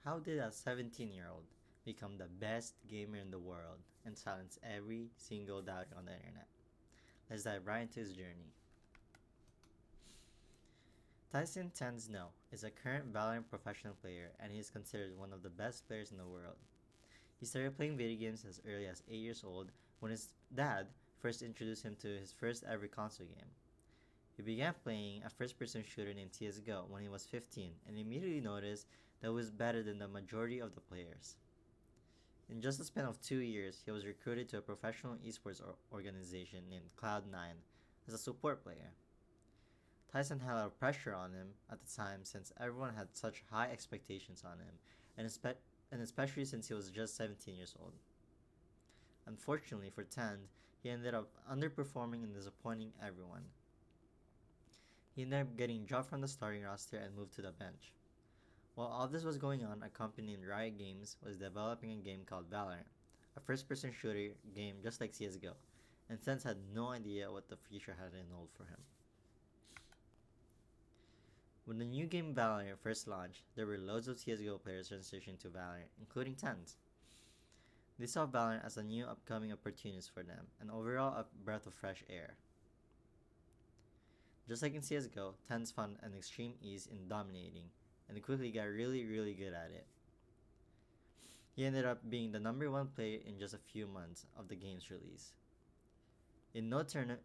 How did a 17-year-old become the best gamer in the world and silence every single doubter on the internet? Let's dive right into his journey. Tyson Ten Snow is a current Valorant professional player and he is considered one of the best players in the world. He started playing video games as early as 8 years old when his dad first introduced him to his first ever console game. He began playing a first person shooter named CSGO when he was 15 and immediately noticed that he was better than the majority of the players. In just a span of 2 years, he was recruited to a professional esports organization named Cloud9 as a support player. Tyson had a lot of pressure on him at the time since everyone had such high expectations on him, and especially since he was just 17 years old. Unfortunately for Tand, he ended up underperforming and disappointing everyone. He ended up getting dropped from the starting roster and moved to the bench. While all this was going on, a company named Riot Games was developing a game called Valorant, a first-person shooter game just like CSGO, and Sense had no idea what the future had in hold for him. When the new game Valorant first launched, there were loads of CSGO players transitioning to Valorant, including Tens. They saw Valorant as a new upcoming opportunity for them, and overall a breath of fresh air. Just like in CSGO, Tens found an extreme ease in dominating, and quickly got really good at it. He ended up being the number one player in just a few months of the game's release. In no turn,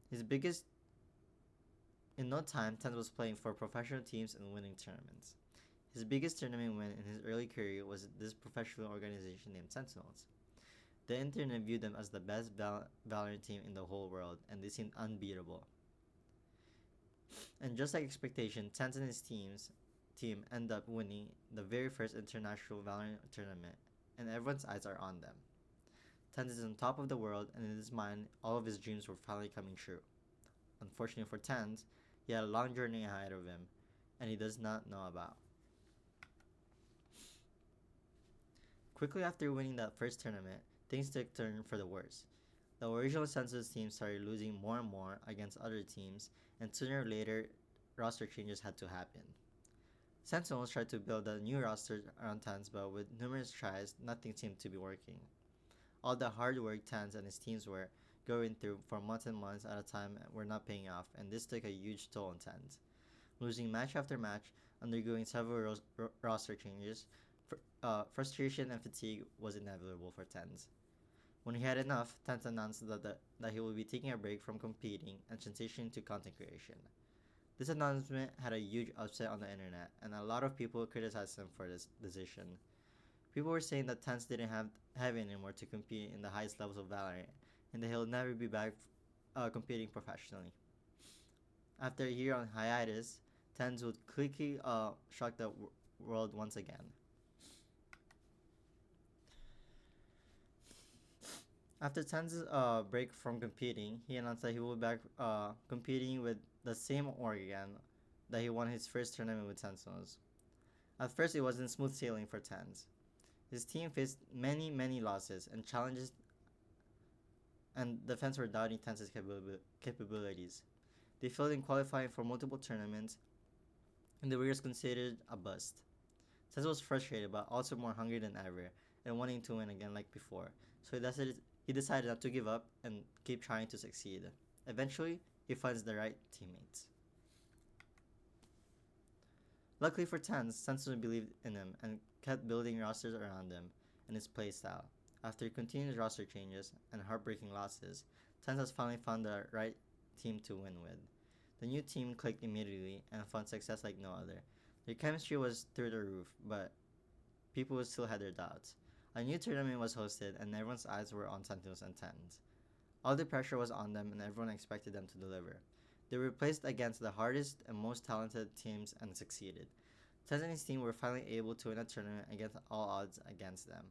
his biggest in no time, Tens was playing for professional teams and winning tournaments. His biggest tournament win in his early career was this professional organization named Sentinels. The internet viewed them as the best Valorant team in the whole world, and they seemed unbeatable. And just like expectation, Tens and his team end up winning the very first international Valorant tournament, and everyone's eyes are on them. Tens is on top of the world, and in his mind, all of his dreams were finally coming true. Unfortunately for Tens, he had a long journey ahead of him, and he does not know about. Quickly after winning that first tournament, things took a turn for the worse. The original Sentinels team started losing more and more against other teams, and sooner or later, roster changes had to happen. Sentinels tried to build a new roster around Tans, but with numerous tries, nothing seemed to be working. All the hard work Tans and his teams were going through for months and months at a time were not paying off, and this took a huge toll on Tans. Losing match after match, undergoing several roster changes, frustration and fatigue was inevitable for Tans. When he had enough, Tans announced that he would be taking a break from competing and transitioning to content creation. This announcement had a huge upset on the internet, and a lot of people criticized him for this decision. People were saying that Tans didn't have it anymore to compete in the highest levels of Valorant, and that he'll never be back competing professionally. After a year on hiatus, Tans would quickly shock the world once again. After Tans' break from competing, he announced that he will be back competing with the same org again that he won his first tournament with Sentinels. At first, it wasn't smooth sailing for Tans. His team faced many losses and challenges, and the fans were doubting Tans' capabilities. They failed in qualifying for multiple tournaments, and they were considered a bust. Tans was frustrated but also more hungry than ever and wanting to win again like before, so he decided not to give up and keep trying to succeed. Eventually, he finds the right teammates. Luckily for Tans, Sentinel believed in him and kept building rosters around him and his playstyle. After continued roster changes and heartbreaking losses, Tans has finally found the right team to win with. The new team clicked immediately and found success like no other. Their chemistry was through the roof, but people still had their doubts. A new tournament was hosted and everyone's eyes were on Sentinels and Tens. All the pressure was on them and everyone expected them to deliver. They were placed against the hardest and most talented teams and succeeded. Tens and his team were finally able to win a tournament against all odds against them.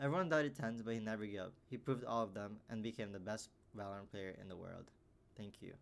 Everyone doubted Tens, but he never gave up. He proved all of them and became the best Valorant player in the world. Thank you.